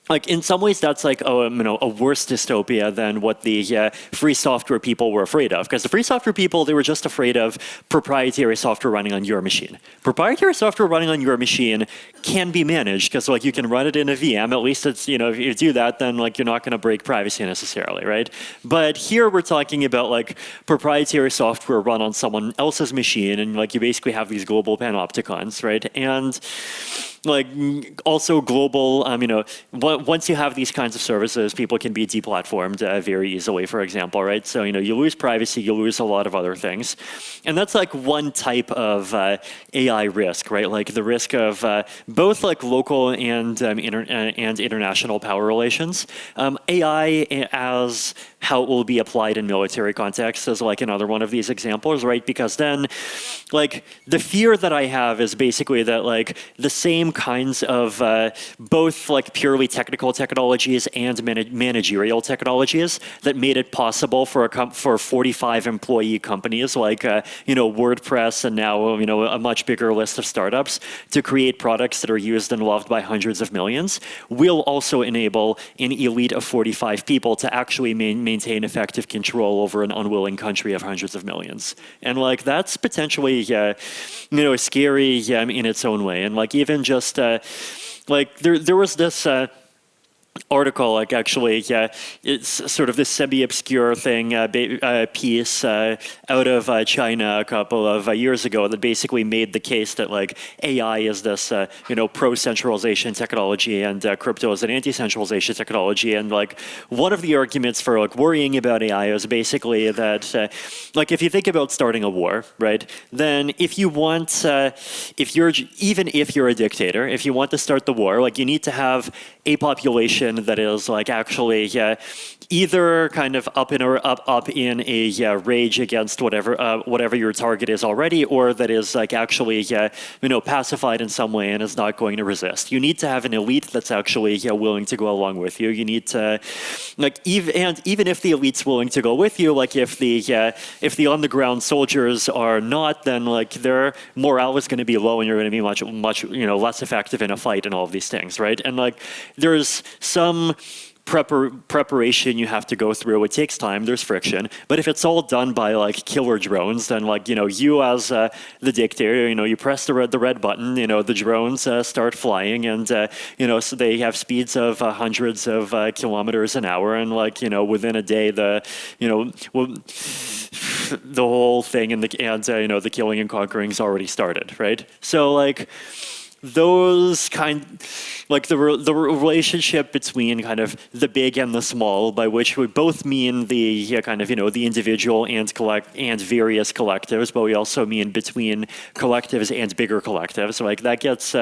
like in some ways, that's like a worse dystopia than what the free software people were afraid of. Because the free software people, they were just afraid of proprietary software running on your machine. Proprietary software running on your machine can be managed because like you can run it in a VM. At least it's if you do that, then like you're not going to break privacy necessarily, right? But here we're talking about like proprietary software run on someone else's machine, and like you basically have these global panopticons, right? And like also global, once you have these kinds of services, people can be deplatformed very easily, for example, right? So, you lose privacy, you lose a lot of other things. And that's like one type of AI risk, right? Like the risk of both like local and international power relations. AI as how it will be applied in military contexts is like another one of these examples, right? Because then like the fear that I have is basically that like the same kinds of both like purely technical technologies and managerial technologies that made it possible for 45 employee companies like WordPress and now a much bigger list of startups to create products that are used and loved by hundreds of millions will also enable an elite of 45 people to actually maintain effective control over an unwilling country of hundreds of millions. And like that's potentially scary in its own way. And like even just like there was this article, like actually, it's sort of this semi-obscure thing, piece out of China a couple of years ago that basically made the case that like AI is this, pro-centralization technology and crypto is an anti-centralization technology. And like one of the arguments for like worrying about AI is basically that like if you think about starting a war, right? Then if you want, if you're a dictator, if you want to start the war, like you need to have a population that is like actually either kind of up in a rage against whatever your target is already, or that is like actually pacified in some way and is not going to resist. You need to have an elite that's actually willing to go along with you. You need to like even if the elite's willing to go with you, like if the on the ground soldiers are not, then like their morale is going to be low and you're going to be much less effective in a fight and all of these things, right? And like there's some preparation you have to go through. It takes time. There's friction. But if it's all done by like killer drones, then like you as the dictator, you press the red button. The drones start flying, and so they have speeds of hundreds of kilometers an hour, and like within a day the whole thing and the killing and conquering's already started, right? So like those like the relationship between kind of the big and the small, by which we both mean the kind of the individual and various collectives, but we also mean between collectives and bigger collectives. Like that gets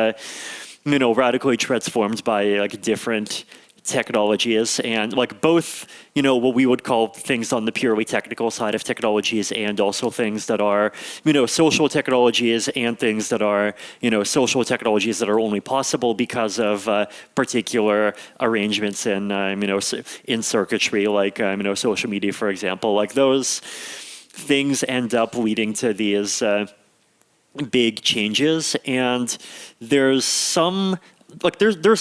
radically transformed by like different technologies, and like both what we would call things on the purely technical side of technologies, and also things that are social technologies, and things that are social technologies that are only possible because of particular arrangements in in circuitry, like social media, for example. Like those things end up leading to these big changes, and there's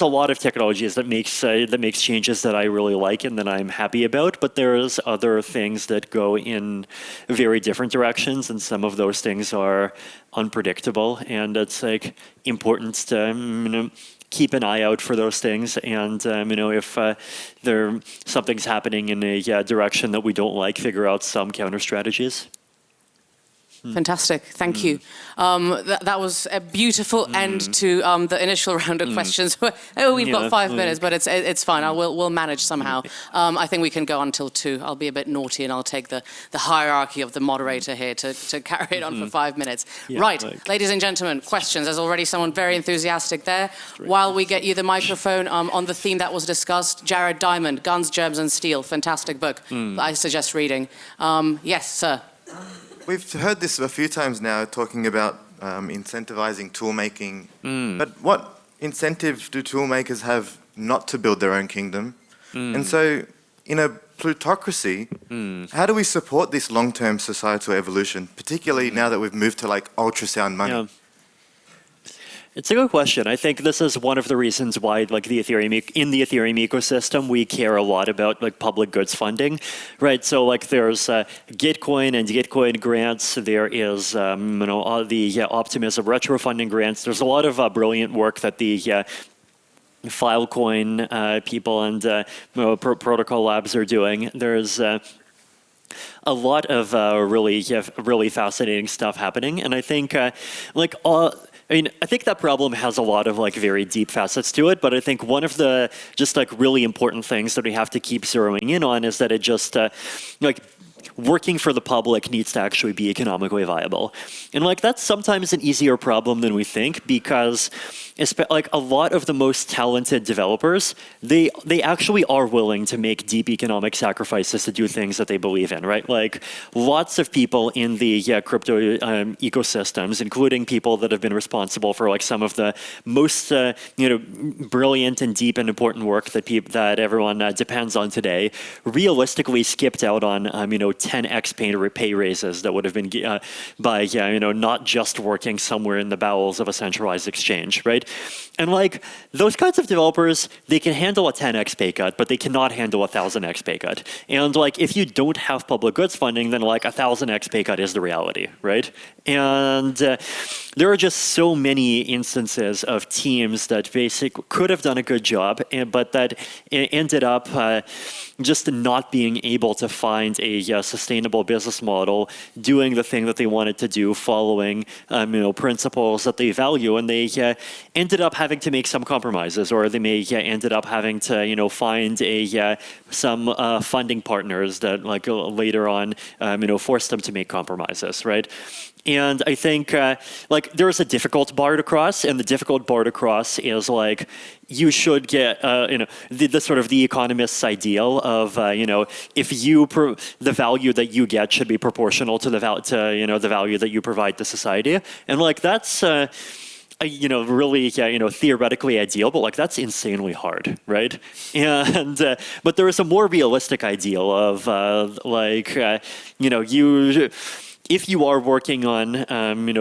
a lot of technologies that makes changes that I really like and that I'm happy about, but there's other things that go in very different directions, and some of those things are unpredictable, and it's like important to keep an eye out for those things, and if something's happening in a direction that we don't like, figure out some counter strategies. Fantastic, thank you. That was a beautiful end to the initial round of questions. We've got 5 minutes, but it's fine. We'll manage somehow. I think we can go on until 2. I'll be a bit naughty, and I'll take the hierarchy of the moderator here to carry it on for 5 minutes. Right, ladies and gentlemen, questions. There's already someone very enthusiastic there. While we get you the microphone, on the theme that was discussed, Jared Diamond, Guns, Germs and Steel, fantastic book. I suggest reading. Yes, sir. We've heard this a few times now, talking about incentivizing tool making. But what incentive do tool makers have not to build their own kingdom? And so, in a plutocracy, how do we support this long-term societal evolution, particularly now that we've moved to like ultrasound money? Yeah. It's a good question. I think this is one of the reasons why, like, in the Ethereum ecosystem, we care a lot about like public goods funding, right? So like there's Gitcoin and Gitcoin grants. There is the Optimism retro funding grants. There's a lot of brilliant work that the Filecoin people and Protocol Labs are doing. There's a lot of really fascinating stuff happening, and I think I think that problem has a lot of like very deep facets to it, but I think one of the just like really important things that we have to keep zeroing in on is that it just working for the public needs to actually be economically viable. And like that's sometimes an easier problem than we think, because like a lot of the most talented developers, they actually are willing to make deep economic sacrifices to do things that they believe in, right? Like lots of people in the crypto ecosystems, including people that have been responsible for like some of the most brilliant and deep and important work that everyone depends on today, realistically skipped out on 10x pay raises that would have been by not just working somewhere in the bowels of a centralized exchange, right? And like those kinds of developers, they can handle a 10x pay cut, but they cannot handle a 1000x pay cut. And like if you don't have public goods funding, then like a 1000x pay cut is the reality, right? And there are just so many instances of teams that basically could have done a good job, but that ended up just not being able to find a sustainable business model, doing the thing that they wanted to do, following principles that they value, and they ended up having to make some compromises, or they may ended up having to find some funding partners that like later on forced them to make compromises, right? And I think like there's a difficult bar to cross, and the difficult bar to cross is like you should get the sort of the economist's ideal of if the value that you get should be proportional to the value that you provide to society, and like that's really theoretically ideal, but like that's insanely hard, right? And but there is a more realistic ideal of if you are working on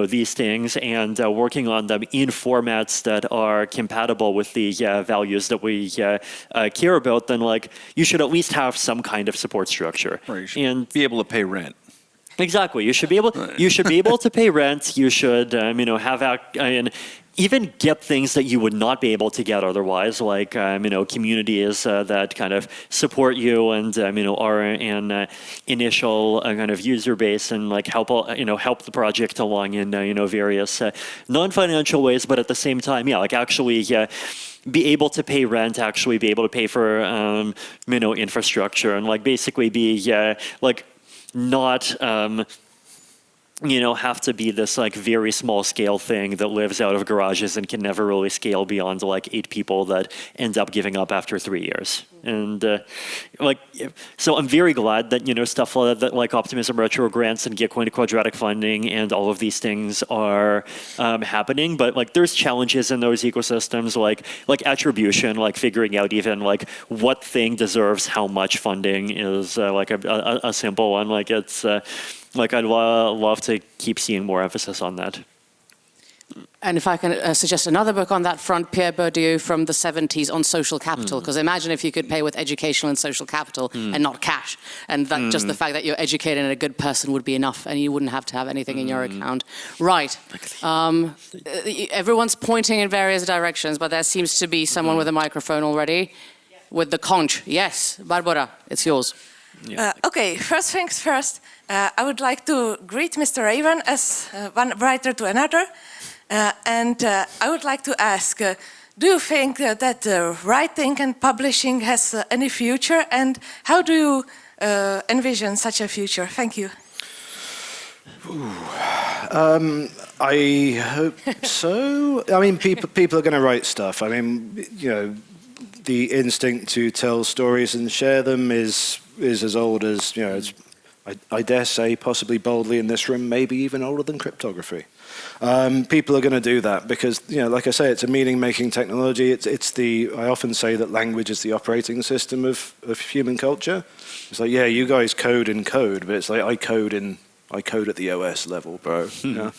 these things and working on them in formats that are compatible with the values that we care about, then like you should at least have some kind of support structure. Right, you should be able to pay rent. Exactly. You should be able to pay rent. You should have even get things that you would not be able to get otherwise, like communities that kind of support you and are an initial kind of user base and like help the project along in various non-financial ways, but at the same time, actually be able to pay rent, actually be able to pay for infrastructure, and like basically be not have to be this like very small scale thing that lives out of garages and can never really scale beyond like 8 people that end up giving up after 3 years. And so I'm very glad that stuff that like Optimism Retro grants and Gitcoin quadratic funding and all of these things are happening. But like there's challenges in those ecosystems, like attribution, like figuring out even like what thing deserves how much funding is like a simple one. Like it's I'd love to keep seeing more emphasis on that. And if I can suggest another book on that front, Pierre Bourdieu from the 70s on social capital, because imagine if you could pay with educational and social capital and not cash. And that just the fact that you're educated and a good person would be enough, and you wouldn't have to have anything in your account. Right. Everyone's pointing in various directions, but there seems to be someone with a microphone already. With the conch. Yes, Barbara, it's yours. Yeah. Okay, first things first. I would like to greet Mr. Raven as one writer to another. And I would like to ask, do you think that writing and publishing has any future? And how do you envision such a future? Thank you. I hope so. I mean, people are going to write stuff. I mean, the instinct to tell stories and share them is as old as, I dare say, possibly boldly in this room, maybe even older than cryptography. People are going to do that because, like I say, it's a meaning-making technology. I often say that language is the operating system of human culture. It's like, yeah, you guys code in code, but it's like I code at the OS level, bro. Yeah.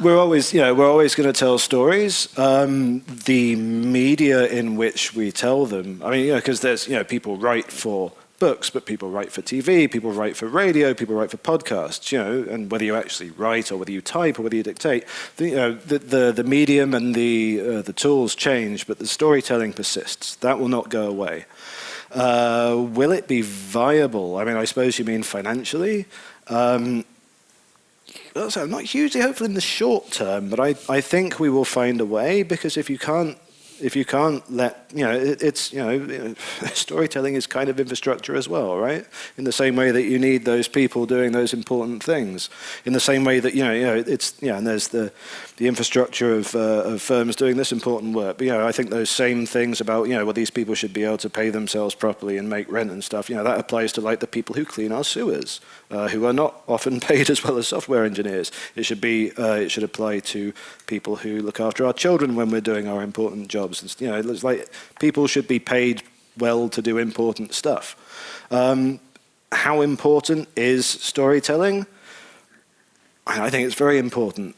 We're always going to tell stories. The media in which we tell them, I mean, because there's, people write for books, but people write for TV, people write for radio, people write for podcasts, and whether you actually write or whether you type or whether you dictate, the medium and the tools change, but the storytelling persists. That will not go away. Will it be viable? I mean, I suppose you mean financially. So not hugely hopeful in the short term, but I think we will find a way, because if you can't let, storytelling is kind of infrastructure as well, right? In the same way that you need those people doing those important things. In the same way that, and there's the infrastructure of firms doing this important work. But, I think those same things about, these people should be able to pay themselves properly and make rent and stuff, that applies to like the people who clean our sewers, who are not often paid as well as software engineers. It should apply to people who look after our children when we're doing our important jobs. It's like people should be paid well to do important stuff. How important is storytelling? I think it's very important,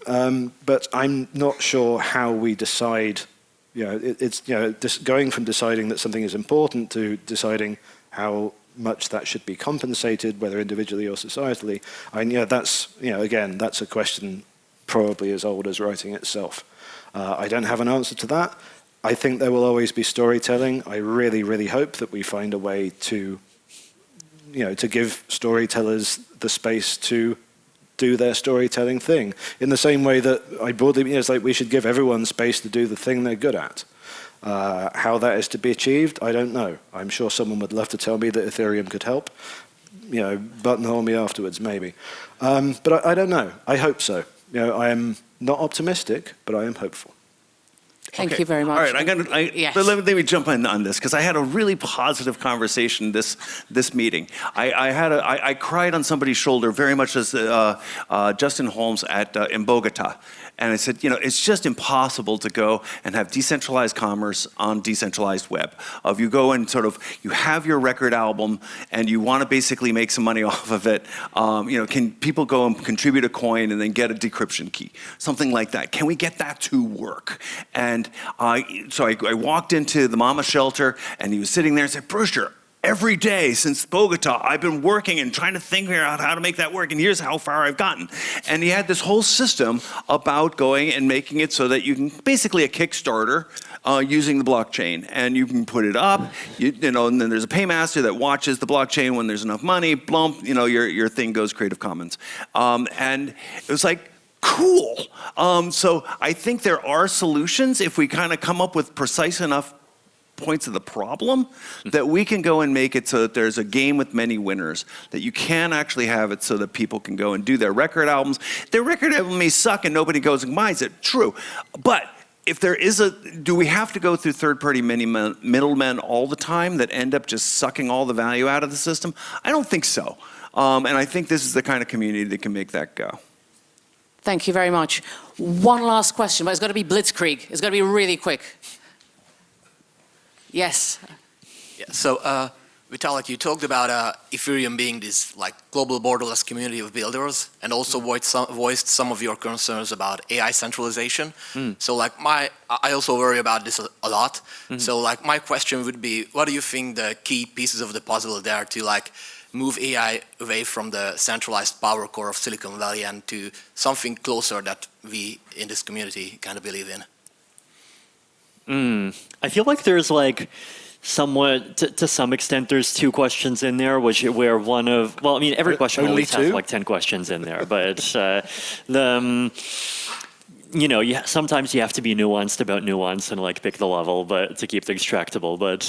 but I'm not sure how we decide. It's going from deciding that something is important to deciding how much that should be compensated, whether individually or societally. That's a question probably as old as writing itself. I don't have an answer to that. I think there will always be storytelling. I really, really hope that we find a way to give storytellers the space to do their storytelling thing. In the same way that I broadly, it's like we should give everyone space to do the thing they're good at. How that is to be achieved, I don't know. I'm sure someone would love to tell me that Ethereum could help. Buttonhole me afterwards, maybe. But I don't know. I hope so. I am not optimistic, but I am hopeful. Thank you very much. All right, yes. But let me jump in on this, because I had a really positive conversation this meeting. I cried on somebody's shoulder very much as Justin Holmes in Bogota. And I said, it's just impossible to go and have decentralized commerce on decentralized web. You go and you have your record album and you want to basically make some money off of it. Can people go and contribute a coin and then get a decryption key? Something like that. Can we get that to work? And so I walked into the mama shelter and he was sitting there and said, Brewster, every day since Bogota, I've been working and trying to figure out how to make that work, and here's how far I've gotten. And he had this whole system about going and making it so that you can, basically a Kickstarter, using the blockchain, and you can put it up, you know, and then there's a paymaster that watches the blockchain. When there's enough money, blump, you know, your thing goes Creative Commons. And it was like, cool. So I think there are solutions if we kind of come up with precise enough points of the problem that we can go and make it so that there's a game with many winners, that you can actually have it so that people can go and do their record albums. Their record album may suck and nobody goes and buys it, true. But if there is do we have to go through third-party middlemen all the time that end up just sucking all the value out of the system? I don't think so. And I think this is the kind of community that can make that go. Thank you very much. One last question, but it's got to be blitzkrieg. It's got to be really quick. Yes. Yeah, so Vitalik, you talked about Ethereum being this like global borderless community of builders, and also voiced some of your concerns about AI centralization. So like I also worry about this a lot. So like my question would be, what do you think the key pieces of the puzzle there to like move AI away from the centralized power core of Silicon Valley and to something closer that we in this community kind of believe in? I feel like there's like somewhat, to some extent, there's two questions in there, where one of, well, I mean, every question always has like 10 questions in there, but you know, sometimes you have to be nuanced about nuance and like pick the level, but to keep things tractable. But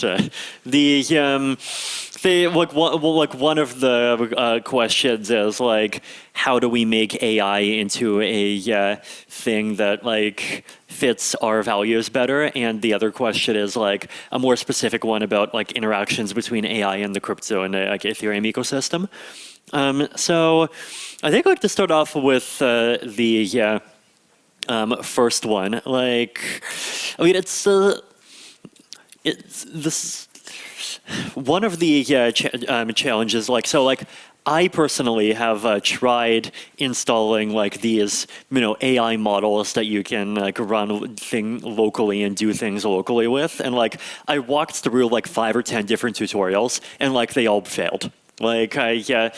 one of the questions is like, how do we make AI into a thing that like fits our values better? And the other question is like a more specific one about like interactions between AI and the crypto and like Ethereum ecosystem. So I think like to start off with the first one, like, I mean, it's this one of the challenges, like, so like I personally have tried installing like these, you know, AI models that you can like run thing locally and do things locally with, and like I walked through like 5 or 10 different tutorials, and like they all failed. Like you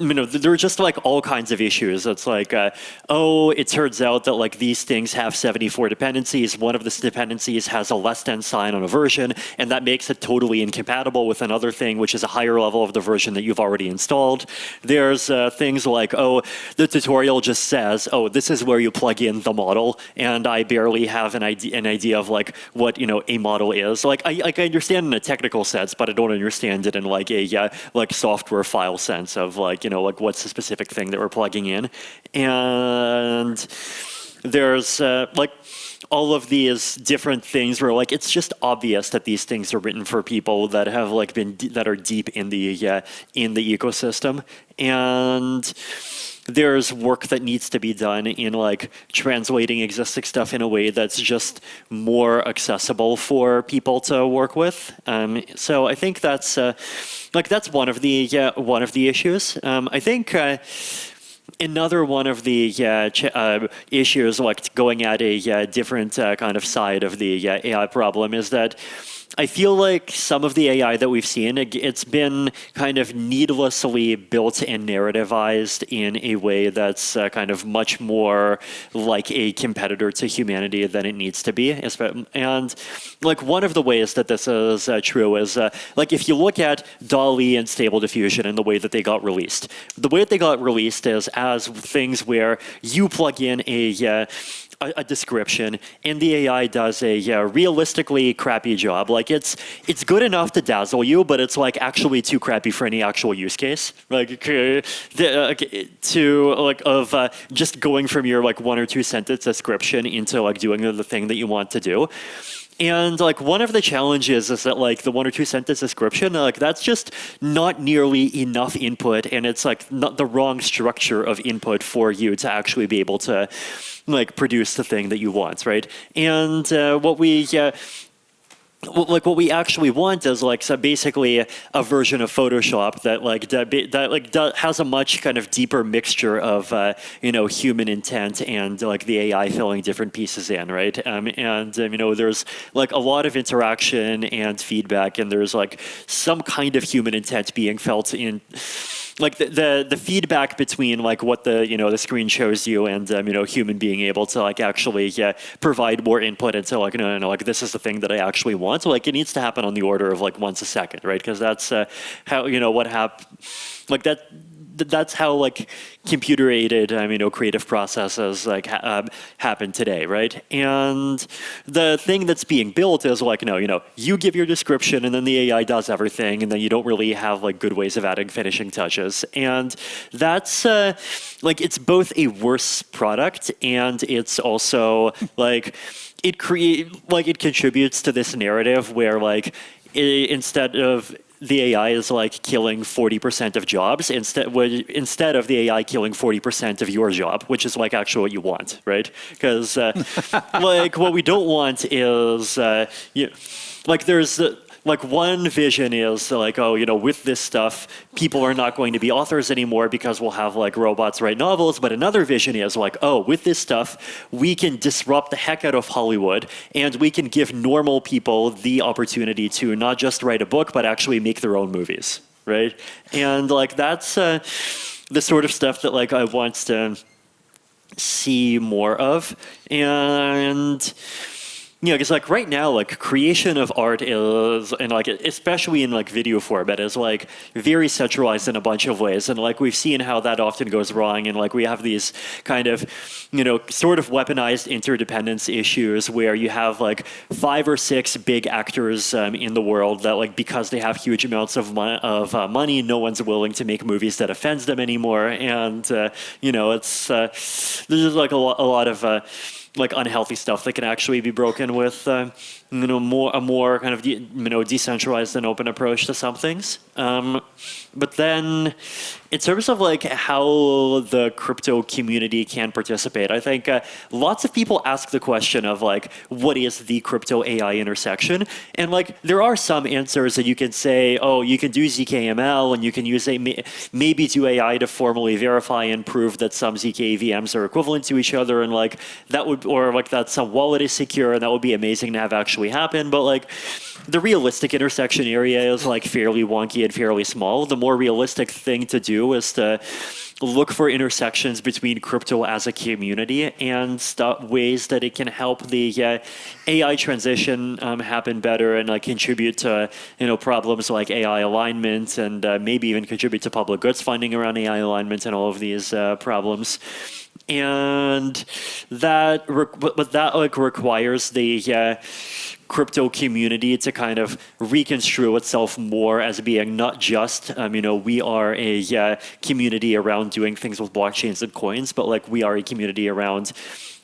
know, there were just like all kinds of issues. It's like, oh, it turns out that like these things have 74 dependencies. One of the dependencies has a less than sign on a version, and that makes it totally incompatible with another thing, which is a higher level of the version that you've already installed. There's things like, oh, the tutorial just says, oh, this is where you plug in the model, and I barely have an idea of like what, you know, a model is. Like I understand in a technical sense, but I don't understand it in like a like software file sense of like, you know, like what's the specific thing that we're plugging in. And there's like all of these different things where like it's just obvious that these things are written for people that have like that are deep in the ecosystem. And there's work that needs to be done in like translating existing stuff in a way that's just more accessible for people to work with. So I think that's like that's one of the issues. I think another one of the issues, like going at a different kind of side of the AI problem, is that I feel like some of the AI that we've seen, it's been kind of needlessly built and narrativized in a way that's kind of much more like a competitor to humanity than it needs to be. And like one of the ways that this is true is like if you look at DALL-E and Stable Diffusion and the way that they got released. The way that they got released is as things where you plug in a description, and the AI does a realistically crappy job. Like it's good enough to dazzle you, but it's like actually too crappy for any actual use case. Like just going from your like 1 or 2 sentence description into like doing the thing that you want to do. And like one of the challenges is that like the 1 or 2 sentence description, like that's just not nearly enough input, and it's like not the wrong structure of input for you to actually be able to like produce the thing that you want, right? And what we like what we actually want is like so basically a version of Photoshop that has a much kind of deeper mixture of human intent and like the AI filling different pieces in, right? There's like a lot of interaction and feedback, and there's like some kind of human intent being felt in. Like the feedback between like what the screen shows you and human being able to like actually provide more input into like no like this is the thing that I actually want. So like it needs to happen on the order of like once a second, right? Because that's how what like that's how like computer aided creative processes like happen today, right? And the thing that's being built is like you give your description and then the AI does everything, and then you don't really have like good ways of adding finishing touches. And that's like it's both a worse product and it's also like it contributes to this narrative where like instead of the AI is like killing 40% of jobs instead of the AI killing 40% of your job, which is like actually what you want, right? Because like what we don't want is like there's like one vision is like, with this stuff, people are not going to be authors anymore because we'll have like robots write novels. But another vision is like, with this stuff, we can disrupt the heck out of Hollywood and we can give normal people the opportunity to not just write a book, but actually make their own movies, right? And like that's the sort of stuff that like I want to see more of. And because like right now, like creation of art is, and like especially in like video format, is like very centralized in a bunch of ways, and like we've seen how that often goes wrong, and like we have these kind of, sort of weaponized interdependence issues where you have like 5 or 6 big actors in the world that like because they have huge amounts of money, no one's willing to make movies that offends them anymore, and it's there's like a lot of like unhealthy stuff that can actually be broken with a more kind of decentralized and open approach to some things. But then in terms of like how the crypto community can participate, I think lots of people ask the question of like, what is the crypto AI intersection? And like, there are some answers that you can say, you can do ZKML and you can use maybe do AI to formally verify and prove that some ZK VMs are equivalent to each other, and like that would, or like that some wallet is secure, and that would be amazing to have actually happen. But like the realistic intersection area is like fairly wonky and fairly small. The more realistic thing to do is to look for intersections between crypto as a community and ways that it can help the AI transition happen better and like contribute to problems like AI alignment, and maybe even contribute to public goods funding around AI alignment and all of these problems. And that requires the crypto community to kind of reconstrue itself more as being not just, we are a community around doing things with blockchains and coins, but like we are a community around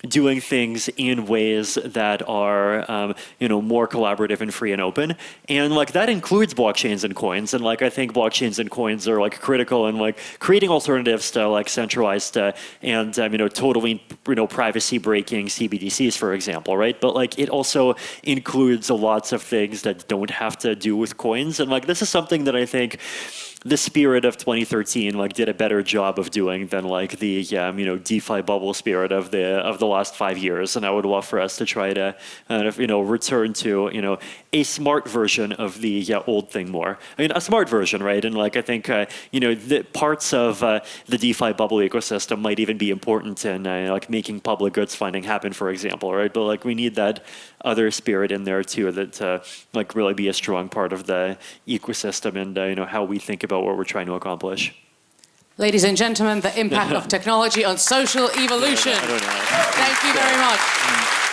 doing things in ways that are, more collaborative and free and open. And like that includes blockchains and coins. And like, I think blockchains and coins are like critical in like creating alternatives to like centralized and, totally, privacy breaking CBDCs, for example, right? But like, it also includes lots of things that don't have to do with coins. And like, this is something that I think the spirit of 2013 like did a better job of doing than like the DeFi bubble spirit of the last 5 years. And I would love for us to try to return to a smart version of the old thing more. I mean, a smart version, right? And like I think the parts of the DeFi bubble ecosystem might even be important in like making public goods funding happen, for example, right? But like we need that other spirit in there too, that like really be a strong part of the ecosystem and how we think about what we're trying to accomplish. Ladies and gentlemen, the impact of technology on social evolution. I don't know. Thank you very much.